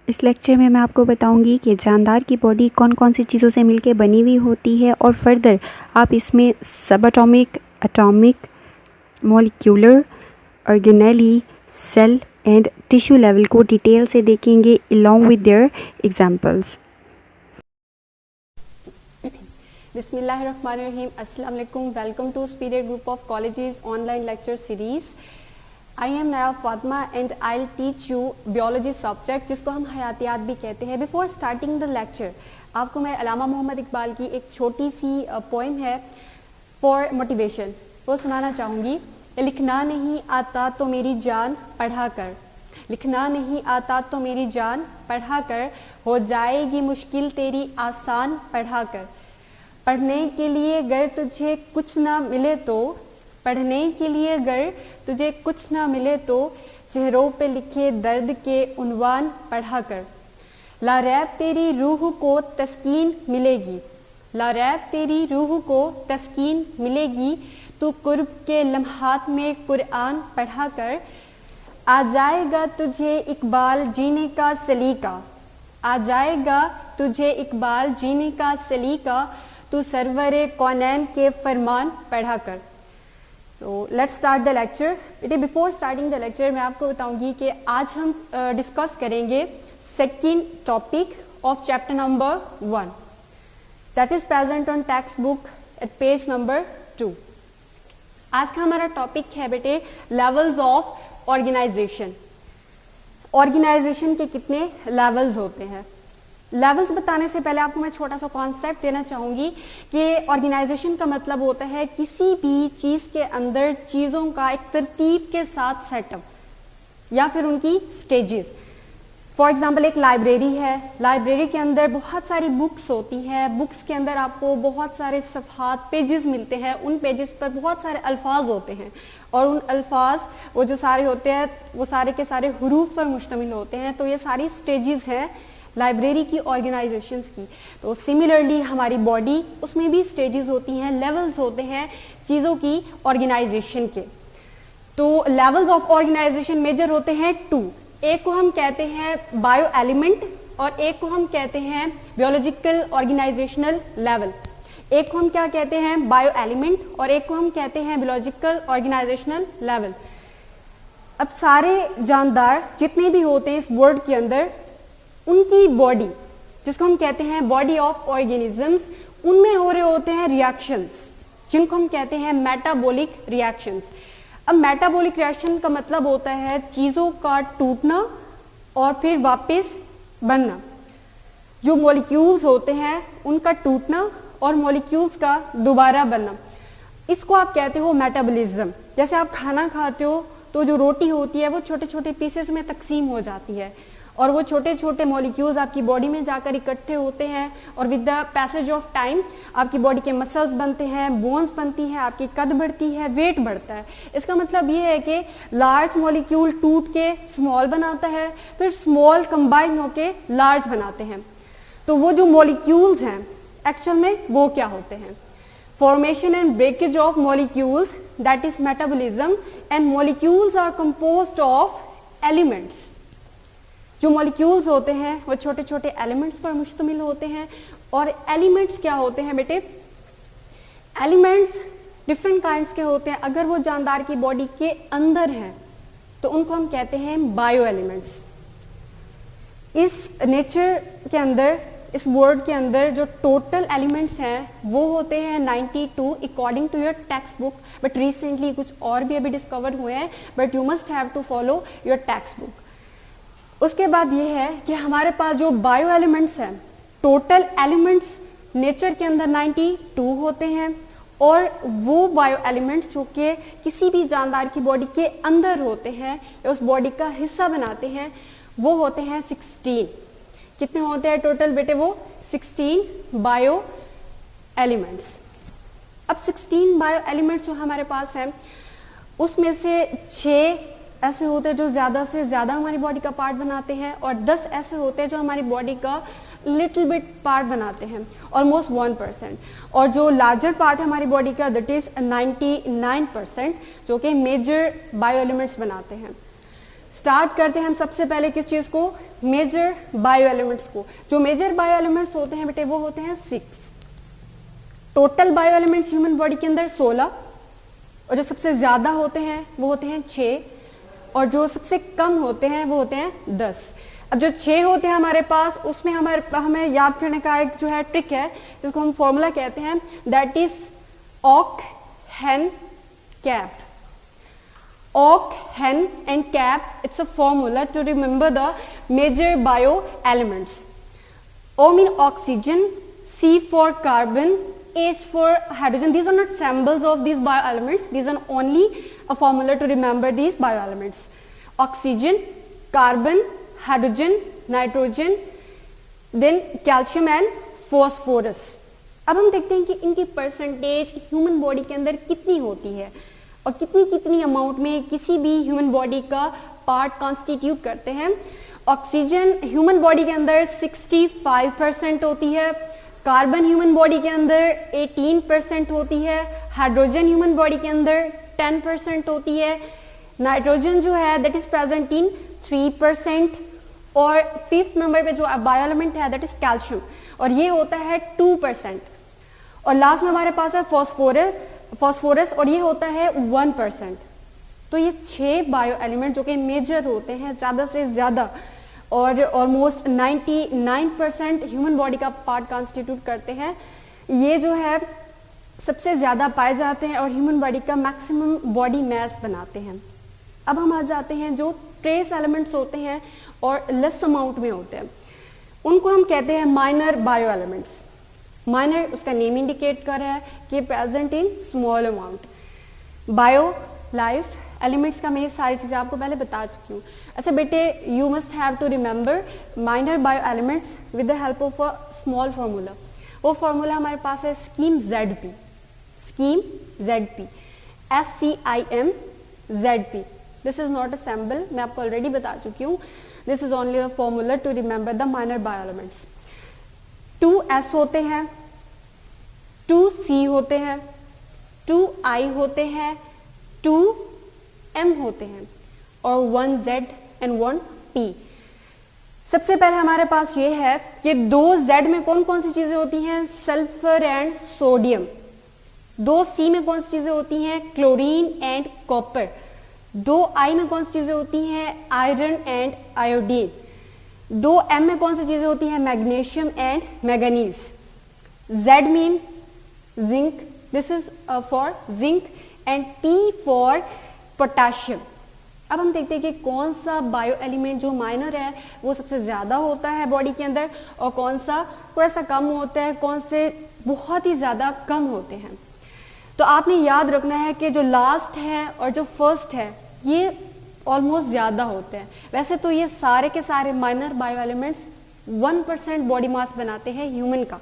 इस लेक्चर में मैं आपको बताऊंगी कि जानदार की बॉडी कौन कौन सी चीज़ों से मिलकर बनी हुई होती है और फर्दर आप इसमें सब atomic, atomic, molecular, organelle, cell and tissue level को डिटेल से देखेंगे अलॉन्ग विद देयर एग्जांपल्स। बिस्मिल्लाहिर्रहमानिर्रहीम, अस्सलाम वालेकुम। Welcome to spirit group of colleges online lecture series. I am Naya Fatima and I will teach you biology subject जिसको हम हयातियात भी कहते हैं। बिफोर स्टार्टिंग द लेक्चर आपको मैं अल्लामा मोहम्मद इकबाल की एक छोटी सी पोएम है फॉर मोटिवेशन वो सुनाना चाहूँगी। लिखना नहीं आता तो मेरी जान पढ़ा कर, लिखना नहीं आता तो मेरी जान पढ़ा कर, हो जाएगी मुश्किल तेरी आसान पढ़ा कर। पढ़ने के लिए अगर तुझे कुछ ना मिले तो, पढ़ने के लिए अगर तुझे कुछ ना मिले तो, चेहरों पे लिखे दर्द के उन्वान पढ़ा कर। ला रैब तेरी रूह को तस्कीन मिलेगी, ला रैब तेरी रूह को तस्कीन मिलेगी, तू कुर्ब के लम्हात में कुरान पढ़ा कर। आ जाएगा तुझे इकबाल जीने का सलीका, आ जाएगा तुझे इकबाल जीने का सलीका, तू सरवरे कौनैन के फरमान पढ़ा कर। So let's start the lecture. बेटे बिफोर स्टार्टिंग द लेक्चर मैं आपको बताऊंगी कि आज हम डिस्कस करेंगे second topic of chapter number 1 that is present on text book at page number 2। आज का हमारा टॉपिक है बेटे लेवल्स ऑफ ऑर्गेनाइजेशन। ऑर्गेनाइजेशन के कितने लेवल्स होते हैं। लेवल्स बताने से पहले आपको मैं छोटा सा कॉन्सेप्ट देना चाहूंगी कि ऑर्गेनाइजेशन का मतलब होता है किसी भी चीज के अंदर चीजों का एक तरतीब के साथ सेटअप या फिर उनकी स्टेजेस। फॉर एग्जाम्पल एक लाइब्रेरी है, लाइब्रेरी के अंदर बहुत सारी बुक्स होती हैं, बुक्स के अंदर आपको बहुत सारे सफ़हात पेजेस मिलते हैं, उन पेजेस पर बहुत सारे अल्फाज होते हैं और उन अल्फाज वो जो सारे होते हैं वो सारे के सारे हरूफ पर मुश्तमिल होते हैं। तो ये सारी स्टेजेस हैं लाइब्रेरी की ऑर्गेनाइजेशंस की। तो सिमिलरली हमारी बॉडी उसमें भी स्टेजेस होती हैं, लेवल्स होते हैं चीज़ों की ऑर्गेनाइजेशन के। तो लेवल्स ऑफ ऑर्गेनाइजेशन मेजर होते हैं 2। एक को हम कहते हैं बायो एलिमेंट और एक को हम कहते हैं बियोलॉजिकल ऑर्गेनाइजेशनल लेवल। एक को हम क्या कहते हैं बायो एलिमेंट और एक को हम कहते हैं बियोलॉजिकल ऑर्गेनाइजेशनल लेवल। अब सारे जानदार जितने भी होते हैं इस वर्ल्ड के अंदर उनकी बॉडी जिसको हम कहते हैं बॉडी ऑफ ऑर्गेनिजम्स, उनमें हो रहे होते हैं रिएक्शंस जिनको हम कहते हैं मेटाबॉलिक रिएक्शंस। अब मेटाबॉलिक रिएक्शन का मतलब होता है चीजों का टूटना और फिर वापस बनना। जो मॉलिक्यूल्स होते हैं उनका टूटना और मॉलिक्यूल्स का दोबारा बनना, इसको आप कहते हो मेटाबॉलिज्म। जैसे आप खाना खाते हो तो जो रोटी होती है वो छोटे छोटे पीसेस में तकसीम हो जाती है और वो छोटे छोटे मॉलिक्यूल्स आपकी बॉडी में जाकर इकट्ठे होते हैं और with the passage of time आपकी बॉडी के मसल्स बनते हैं, बोन्स बनती है, आपकी कद बढ़ती है, वेट बढ़ता है। इसका मतलब ये है कि लार्ज मॉलिक्यूल टूट के स्मॉल बनाता है, फिर स्मॉल कंबाइन होके लार्ज बनाते हैं। तो वो जो मॉलिक्यूल्स हैं एक्चुअल में वो क्या होते हैं? Formation and breakage of molecules that is metabolism and molecules are composed of elements. जो मॉलिक्यूल्स होते हैं वो छोटे छोटे एलिमेंट्स पर मुश्तमिल होते हैं। और एलिमेंट्स क्या होते हैं बेटे? एलिमेंट्स डिफरेंट काइंड्स के होते हैं। अगर वो जानदार की बॉडी के अंदर हैं तो उनको हम कहते हैं बायो एलिमेंट्स। इस नेचर के अंदर, इस वर्ल्ड के अंदर जो टोटल एलिमेंट्स हैं वो होते हैं 92 according to your text book, but recently कुछ और भी अभी डिस्कवर हुए हैं, but you must have to follow your text book. उसके बाद ये है कि हमारे पास जो बायो एलिमेंट्स हैं, टोटल एलिमेंट्स नेचर के अंदर 92 होते हैं और वो बायो एलिमेंट्स जो कि किसी भी जानदार की बॉडी के अंदर होते हैं या उस बॉडी का हिस्सा बनाते हैं वो होते हैं 16। कितने होते हैं टोटल बेटे? वो 16 बायो एलिमेंट्स। अब 16 बायो एलिमेंट्स जो हमारे पास हैं उसमें से 6 ऐसे होते हैं जो ज्यादा से ज्यादा हमारी बॉडी का पार्ट बनाते हैं और 10 ऐसे होते हैं जो हमारी बॉडी का लिटिल बिट पार्ट बनाते हैं, ऑलमोस्ट 1%। और जो लार्जर पार्ट है हमारी बॉडी का दैट इज 99% जो कि मेजर बायो एलिमेंट्स बनाते हैं। स्टार्ट करते हैं हम सबसे पहले किस चीज को, मेजर बायो एलिमेंट्स को। जो मेजर बायो एलिमेंट्स होते हैं बेटे वो होते हैं 6। Total bio elements human body के अंदर 16, और जो सबसे ज्यादा होते हैं वो होते हैं 6, और जो सबसे कम होते हैं वो होते हैं 10। अब जो 6 होते हैं हमारे पास, उसमें हमें याद करने का एक जो है ट्रिक है, जिसको हम फॉर्मूला कहते हैं, दैट इज ऑक, hen, cap. Oc, hen and cap, it's a formula to remember the major bioelements. O mean oxygen, C for carbon, H for hydrogen. These are not symbols of these bioelements. These are only a formula to remember these bioelements. Oxygen, carbon, hydrogen, nitrogen, then calcium and phosphorus. अब हम देखते हैं कि इनकी percentage human body के अंदर कितनी होती है और कितनी कितनी अमाउंट में किसी भी ह्यूमन बॉडी का पार्ट कॉन्स्टिट्यूट करते हैं। ऑक्सीजन ह्यूमन बॉडी के अंदर 65% होती है, कार्बन ह्यूमन बॉडी के अंदर 18% होती है, हाइड्रोजन ह्यूमन बॉडी के अंदर 10% होती है, नाइट्रोजन जो है दैट इज प्रेजेंट इन 3%, और 5th नंबर पे जो बायो एलिमेंट है दैट इज कैल्शियम, और ये होता है 2%, और लास्ट में हमारे पास है फॉस्फोरस और ये होता है 1%। तो ये 6 बायो एलिमेंट जो कि मेजर होते हैं ज्यादा से ज्यादा, और ऑलमोस्ट 99% ह्यूमन बॉडी का पार्ट कॉन्स्टिट्यूट करते हैं, ये जो है सबसे ज्यादा पाए जाते हैं और ह्यूमन बॉडी का मैक्सिमम बॉडी मास बनाते हैं। अब हम आ जाते हैं जो ट्रेस एलिमेंट्स होते हैं और लेस अमाउंट में होते हैं, उनको हम कहते हैं माइनर बायो एलिमेंट्स। माइनर उसका नेम इंडिकेट कर रहा है कि present in small amount. Bio life elements का मैं ये सारी चीजें आपको पहले बता चुकी हूँ। अच्छा बेटे, you must have to remember minor bio elements with the help of a small formula. वो फार्मूला हमारे पास है SCIM ZP, SCIM ZP, SCIM ZP। This is not a symbol, मैं आपको ऑलरेडी बता चुकी हूँ। This is only a formula to remember the minor bio elements. 2S होते हैं, 2C होते हैं, 2I होते हैं, 2M होते हैं, और 1Z एंड 1P। सबसे पहले हमारे पास ये है कि 2Z में कौन कौन सी चीजें होती हैं, सल्फर एंड सोडियम। 2C में कौन सी चीजें होती हैं, क्लोरीन एंड कॉपर। 2I में कौन सी चीजें होती हैं, आयरन एंड आयोडीन। 2M में कौन सी चीजें होती हैं, magnesium and manganese. Z mean zinc, this is for zinc, and P for potassium. अब हम देखते हैं कि कौन सा बायो एलिमेंट जो माइनर है वो सबसे ज्यादा होता है बॉडी के अंदर, और कौन सा थोड़ा सा कम होता है, कौन से बहुत ही ज्यादा कम होते हैं। तो आपने याद रखना है कि जो लास्ट है और जो फर्स्ट है ये ऑलमोस्ट ज्यादा होते हैं। वैसे तो ये सारे के सारे minor bio elements 1% body mass बनाते हैं ह्यूमन का।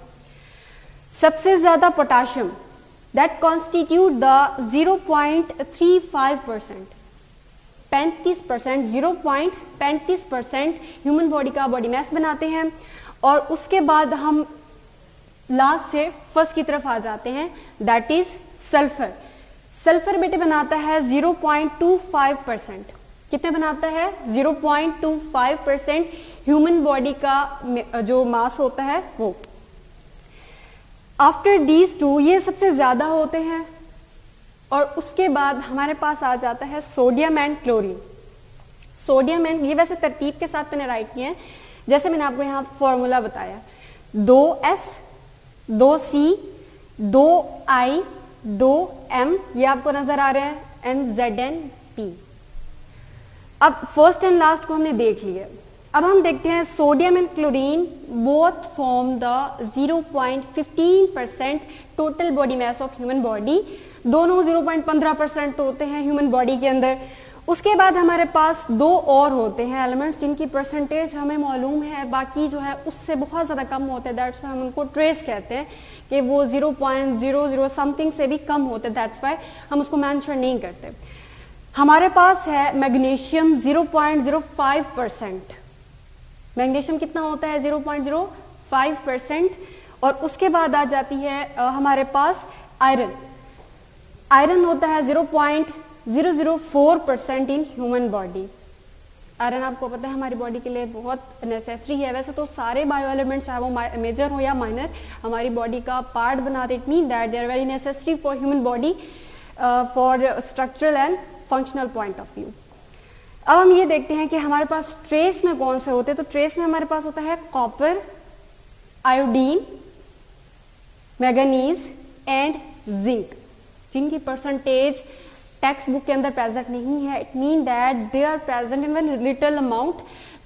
सबसे ज्यादा potassium that constitute the 0.35%, 35%, 0.35% human body का बॉडी मास बनाते हैं। और उसके बाद हम लास्ट से फर्स्ट की तरफ आ जाते हैं, दैट इज सल्फर। सल्फर बेटे बनाता है 0.25%। कितने बनाता है, 0.25% ह्यूमन बॉडी का जो मास होता है वो। आफ्टर दीज टू ये सबसे ज्यादा होते हैं, और उसके बाद हमारे पास आ जाता है sodium and chlorine. Sodium and, ये वैसे तरतीब के साथ मैंने राइट किए हैं, जैसे मैंने आपको यहाँ फॉर्मूला बताया, 2S, 2C, 2I, 2M, ये आपको नजर आ रहे हैं, एंड Z एंड P। अब फर्स्ट एंड लास्ट को हमने देख लिया। अब हम देखते हैं sodium and chlorine both form the 0.15% total body mass of human body. दोनों 0.15% होते हैं ह्यूमन बॉडी के अंदर। उसके बाद हमारे पास 2 और होते हैं एलिमेंट्स जिनकी परसेंटेज हमें मालूम है, बाकी जो है उससे बहुत ज्यादा कम होते हैं, दैट्स वाई हम उनको ट्रेस कहते हैं कि वो 0.00 समथिंग से भी कम होते हैं, दैट्स वाई हम उसको मेंशन नहीं करते। हमारे पास है मैग्नीशियम 0.05%। मैग्नीशियम कितना होता है, 0.05%। और उसके बाद आ जाती है हमारे पास आयरन। आयरन होता है 0.004% इन ह्यूमन बॉडी। आयरन आपको पता है हमारी बॉडी के लिए बहुत नेसेसरी है। वैसे तो सारे बायो एलिमेंट्स चाहे वो मेजर हो या माइनर हमारी बॉडी का पार्ट बनाते, it mean that they are very necessary for human body for structural and functional point of view. अब हम ये देखते हैं कि हमारे पास ट्रेस में कौन से होते हैं। तो ट्रेस में हमारे पास होता है copper, iodine, manganese and zinc, जिनकी परसेंटेज टेक्स्ट बुक के अंदर प्रेजेंट नहीं है। It mean that they are present in very little amount,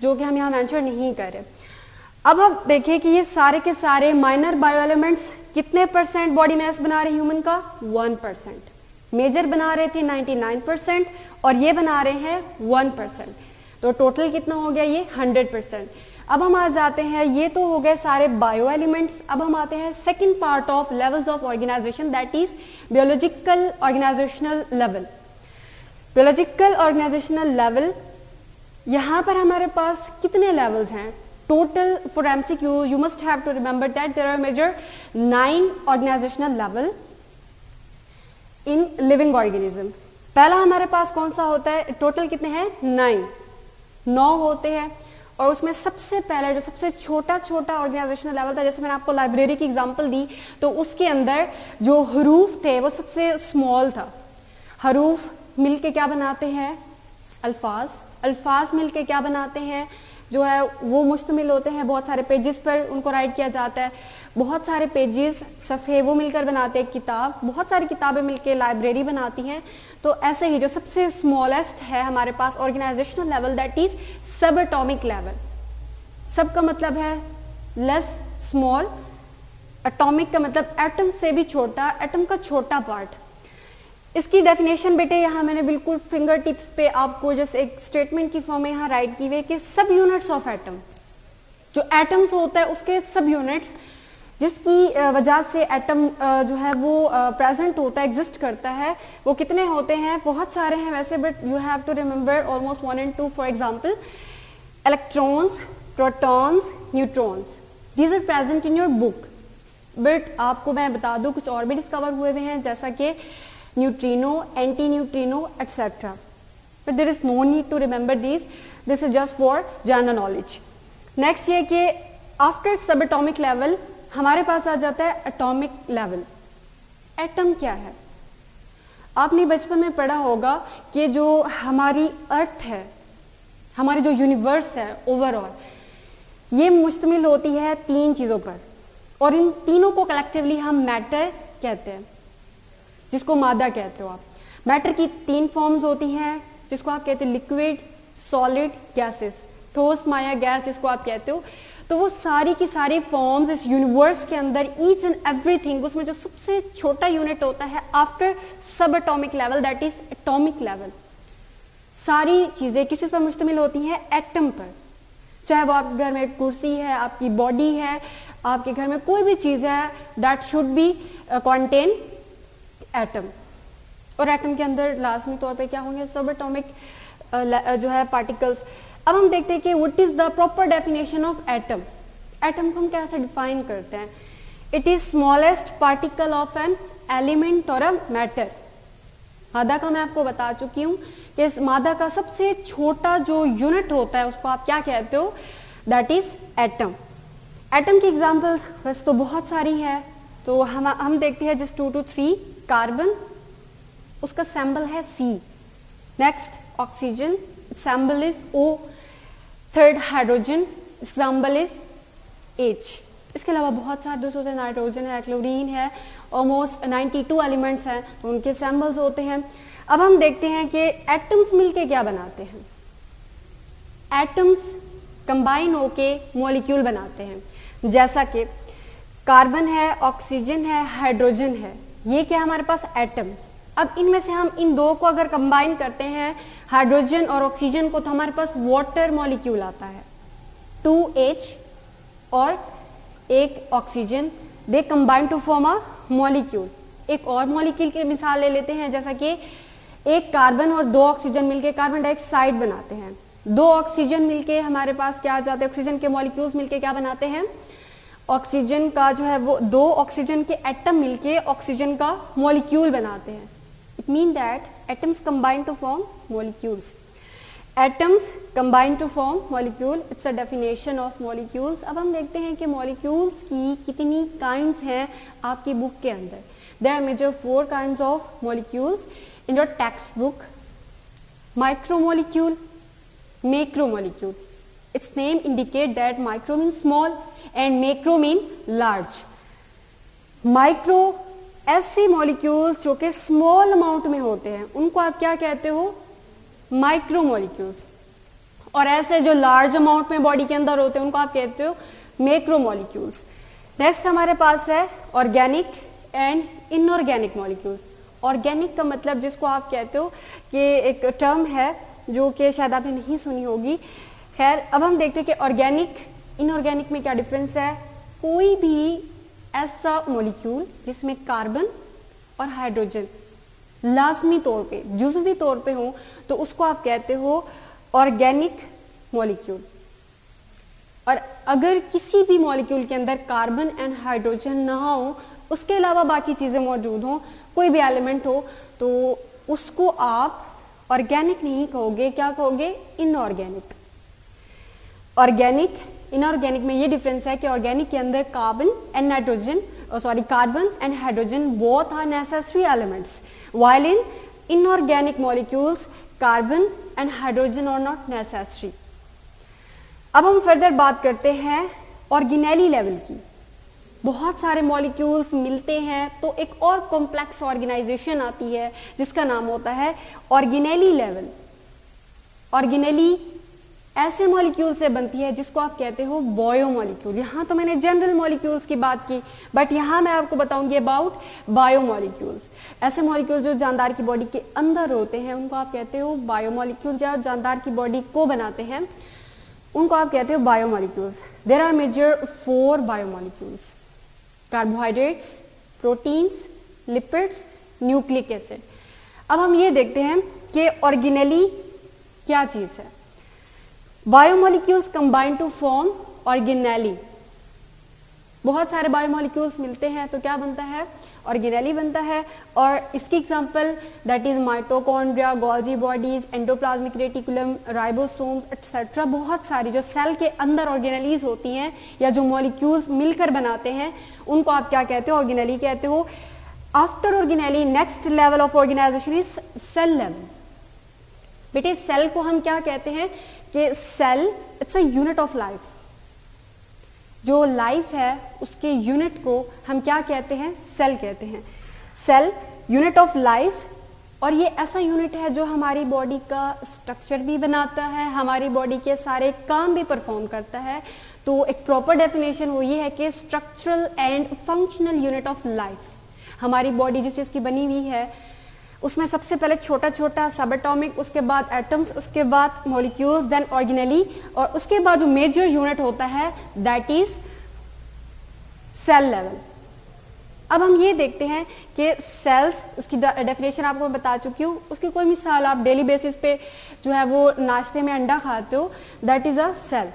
जो कि हम यहाँ मेंशन नहीं कर रहे। अब हम देखें कि ये सारे के सारे माइनर बायो एलिमेंट्स कितने परसेंट बॉडी मास बना रहे हैं ह्यूमन का? 1%। मेजर बना रहे थे 99% और ये बना रहे हैं 1%, तो टोटल कितना हो गया ये 100%। अब हम आ जाते हैं, ये तो हो गए सारे बायो एलिमेंट्स। अब हम आते हैं second part of levels of organisation, that is biological organisational level. Biological organisational level, यहां पर हमारे पास कितने लेवल्स हैं total? For MCQ you must have to remember that there are major 9 organisational level in living organism. पहला हमारे पास कौन सा होता है? टोटल कितने हैं? 9 होते हैं। और उसमें सबसे पहले जो सबसे छोटा ऑर्गेनाइजेशनल लेवल था, जैसे मैंने आपको लाइब्रेरी की एग्जांपल दी, तो उसके अंदर जो हरूफ थे वो सबसे स्मॉल था। हरूफ मिलके क्या बनाते हैं? अल्फाज। अल्फाज मिलके क्या बनाते हैं? जो है वो मुश्तमिल होते हैं बहुत सारे पेजेस पर, उनको राइट किया जाता है। बहुत सारे पेजेस सफ़े वो मिलकर बनाते हैं किताब, बहुत सारी किताबें मिलकर लाइब्रेरी बनाती हैं। तो ऐसे ही जो सबसे स्मॉलेस्ट है हमारे पास ऑर्गेनाइजेशनल लेवल, दैट इज सब एटॉमिक लेवल। सब का मतलब है लेस, स्मॉल। एटॉमिक का मतलब एटम से भी छोटा, एटम का छोटा पार्ट। इसकी डेफिनेशन बेटे यहाँ मैंने बिल्कुल फिंगर टिप्स पे आपको जैसे एक स्टेटमेंट की फॉर्म में यहाँ राइट की हुई है कि सब यूनिट्स ऑफ एटम, जो एटम्स होता है उसके सब यूनिट्स, जिसकी वजह से एटम जो है वो प्रेजेंट होता है, एग्जिस्ट करता है, वो कितने होते हैं? बहुत सारे हैं वैसे, but you have to remember almost 1 and 2। For example electrons, protons, neutrons, these are present in your book. But आपको मैं बता दूं कुछ और भी डिस्कवर हुए हैं, जैसा कि neutrino, anti neutrino etcetera, but there is no need to remember this is just for general knowledge. Next ये कि आफ्टर सब एटॉमिक लेवल हमारे पास आ जाता है एटॉमिक लेवल। एटम क्या है? आपने बचपन में पढ़ा होगा कि जो हमारी अर्थ है, हमारी जो यूनिवर्स है ओवरऑल, ये मुश्तमिल होती है 3 चीजों पर, और इन तीनों को कलेक्टिवली हम मैटर कहते हैं, जिसको मादा कहते हो आप। मैटर की 3 फॉर्म्स होती हैं, जिसको आप कहते हैं लिक्विड, सॉलिड, गैसेस, ठोस, माया, गैस जिसको आप कहते हो। तो वो सारी की सारी फॉर्म्स इस यूनिवर्स के अंदर, ईच एंड एवरीथिंग, उसमें जो सबसे छोटा यूनिट होता है आफ्टर सब atomic level, that is atomic level. सारी चीजें किस चीज पर मुश्तमिल होती हैं? एटम पर। चाहे वो आपके घर में कुर्सी है, आपकी बॉडी है, आपके घर में कोई भी चीज है, that should be contain atom. और एटम के अंदर लाजमी तौर पे क्या होंगे? सब एटॉमिक जो है पार्टिकल्स। अब हम देखते हैं कि what is the proper definition of atom. Atom को हम कैसे डिफाइन करते हैं? It is smallest particle of an element और अ मैटर। मादा का मैं आपको बता चुकी हूं कि इस मादा का सबसे छोटा जो यूनिट होता है उसको आप क्या कहते हो? That is atom. एटम की एग्जांपल्स वैसे तो बहुत सारी है, तो हम देखते हैं जस्ट 2 to 3। कार्बन, उसका सिंबल है C। Next oxygen, symbol is O। Third hydrogen, symbol is H। इसके अलावा बहुत सारे दूसरे होते हैं, नाइट्रोजन है, क्लोरीन है, ऑलमोस्ट 92 एलिमेंट्स हैं, तो उनके सिंबल्स होते हैं। अब हम देखते हैं कि एटम्स मिलके क्या बनाते हैं। एटम्स कंबाइन होके मॉलिक्यूल बनाते हैं, जैसा कि कार्बन है, ऑक्सीजन है, हाइड्रोजन है, ये क्या हमारे पास एटम्स। अब इनमें से हम इन 2 को अगर कंबाइन करते हैं, हाइड्रोजन और ऑक्सीजन को, तो हमारे पास वाटर मॉलिक्यूल आता है, 2H और एक oxygen, they combine to form a molecule. एक और मॉलिक्यूल की मिसाल ले लेते हैं, जैसा कि एक कार्बन और 2 ऑक्सीजन मिलके कार्बन डाइऑक्साइड बनाते हैं। 2 ऑक्सीजन मिलके हमारे पास क्या आ जाते हैं? ऑक्सीजन के मॉलिक्यूल्स मिलके क्या बनाते हैं? ऑक्सीजन का जो है वो 2 ऑक्सीजन के एटम मिलके ऑक्सीजन का मॉलिक्यूल बनाते हैं। It mean that atoms combine to form molecules. Atoms combine to form molecule, it's a definition of molecules. अब हम देखते हैं कि मॉलिक्यूल्स की कितनी काइंड्स हैं आपकी बुक के अंदर। There are major 4 kinds of molecules in your text book. Micromolecule, macromolecule, its name indicate that micro means small and macro mean large. Micro ऐसे मॉलिक्यूल्स जो कि स्मॉल अमाउंट में होते हैं उनको आप क्या कहते हो? Micro molecules. और ऐसे जो लार्ज अमाउंट में बॉडी के अंदर होते हैं उनको आप कहते हो मैक्रो मॉलिक्यूल्स। नेक्स्ट हमारे पास है organic and inorganic molecules. Organic का मतलब जिसको आप कहते हो कि एक टर्म है जो कि शायद आपने नहीं सुनी होगी। खैर, अब हम देखते हैं कि ऑर्गेनिक इनऑर्गेनिक में क्या डिफरेंस है। कोई भी ऐसा मॉलिक्यूल जिसमें कार्बन और हाइड्रोजन लाजमी तौर पे जुज़वी तौर पे हो तो उसको आप कहते हो ऑर्गेनिक मॉलिक्यूल। और अगर किसी भी मॉलिक्यूल के अंदर कार्बन एंड हाइड्रोजन ना हो, उसके अलावा बाकी चीजें मौजूद हो, कोई भी एलिमेंट हो, तो उसको आप ऑर्गेनिक नहीं कहोगे, क्या कहोगे? इनऑर्गेनिक। ऑर्गेनिक इनऑर्गेनिक में ये डिफरेंस है कि ऑर्गेनिक के अंदर carbon and hydrogen both are necessary elements, while in inorganic molecules carbon and hydrogen are not necessary. अब हम फर्दर बात करते हैं ऑर्गेनेली लेवल की। बहुत सारे मॉलिक्यूल्स मिलते हैं तो एक और कॉम्प्लेक्स ऑर्गेनाइजेशन आती है जिसका नाम होता है ऑर्गेनेली लेवल। ऑर्गेनेली ऐसे मॉलिक्यूल से बनती है जिसको आप कहते हो बायोमॉलिक्यूल। यहां तो मैंने जनरल मॉलिक्यूल्स की बात की, बट यहां मैं आपको बताऊंगी अबाउट बायोमॉलिक्यूल्स। ऐसे मॉलिक्यूल जो जानदार की बॉडी के अंदर होते हैं उनको आप कहते हो बायोमॉलिक्यूल। जो जानदार की बॉडी को बनाते हैं उनको आप कहते हो biomolecules. There are major 4 biomolecules: carbohydrates, proteins, lipids, nucleic acid. अब हम ये देखते हैं कि ऑर्गेनेली क्या चीज है। Biomolecules combine to form organelle. बहुत सारे बायोमॉलिक्यूल्स मिलते हैं तो क्या बनता है? ऑर्गेनेली बनता है। और इसकी example that is mitochondria, Golgi bodies, endoplasmic reticulum, ribosomes etcetera. बहुत सारी जो सेल के अंदर ऑर्गेनेलीज होती हैं या जो मॉलिक्यूल्स मिलकर बनाते हैं उनको आप क्या कहते हो? ऑर्गेनेली कहते हो। After organelle next level of organization is cell level. बेटे सेल को हम क्या कहते हैं कि cell it's a unit of life. जो लाइफ है उसके यूनिट को हम क्या कहते हैं? सेल कहते हैं। सेल यूनिट ऑफ लाइफ, और ये ऐसा यूनिट है जो हमारी बॉडी का स्ट्रक्चर भी बनाता है, हमारी बॉडी के सारे काम भी परफॉर्म करता है। तो एक प्रॉपर डेफिनेशन वो ये है कि structural and functional unit of life. हमारी बॉडी जिस चीज की बनी हुई है उसमें सबसे पहले छोटा छोटा सब एटॉमिक, उसके बाद एटम्स, उसके बाद मॉलिक्यूल्स, देन ऑर्गेनेली, और उसके बाद जो मेजर यूनिट होता है दैट इज सेल लेवल। अब हम ये देखते हैं कि सेल्स, उसकी डेफिनेशन आपको मैं बता चुकी हूँ। उसकी कोई मिसाल आप डेली बेसिस पे जो है वो नाश्ते में अंडा खाते हो, that is a cell.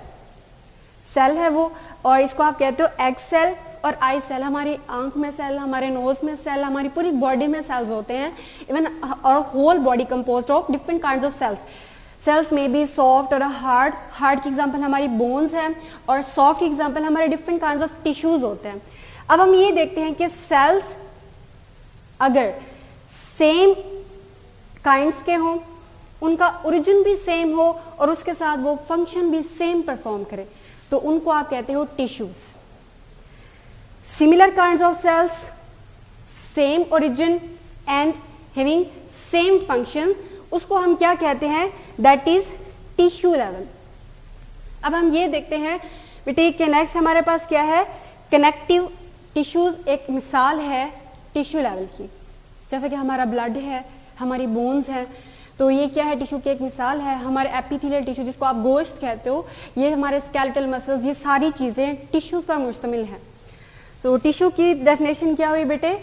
Cell है वो, और इसको आप कहते हो एग सेल और आई सेल। हमारी आंख में सेल, हमारे नोज में सेल, हमारी पूरी बॉडी में सेल्स होते हैं। इवन और whole body composed of different kinds of cells. Cells में बी सॉफ्ट और हार्ड। हार्ड की एग्जांपल हमारी बोन्स है और सॉफ्ट की एग्जांपल हमारे डिफरेंट काइंड्स ऑफ टिश्यूज होते हैं। अब हम ये देखते हैं कि सेल्स अगर सेम काइंड्स के हों, उनका ओरिजिन भी सेम हो और उसके साथ वो फंक्शन भी सेम परफॉर्म करे, तो उनको आप कहते हो tissues. Similar kinds of cells, same origin and having same function, उसको हम क्या कहते हैं? That is tissue level। अब हम ये देखते हैं बेटे कि नेक्स्ट हमारे पास क्या है? कनेक्टिव टिश्यूज एक मिसाल है टिश्यू लेवल की। जैसे कि हमारा ब्लड है, हमारी बोन्स हैं, तो ये क्या है? टिश्यू की एक मिसाल है। हमारे एपिथेलियल टिश्यू जिसको आप गोश्त कहते हो, ये हमारे स्केलेटल मसल्स, ये सारी चीजें टिश्यूज पर मुश्तमिल है। तो टिश्यू की डेफिनेशन क्या हुई बेटे?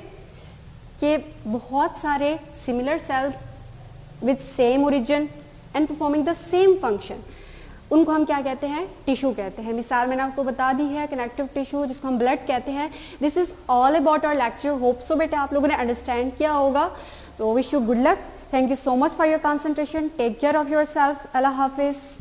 कि बहुत सारे similar sales with same origin and performing the same function, उनको हम क्या कहते हैं? टिश्यू कहते हैं। मिसाल मैंने आपको बता दी है, कनेक्टिव टिश्यू जिसको हम ब्लड कहते हैं। This is all about our lecture. Hope so बेटा आप लोगों ने अंडरस्टैंड किया होगा। तो wish you good luck. Thank you so much for your concentration. Take care of yourself. Allah Hafiz.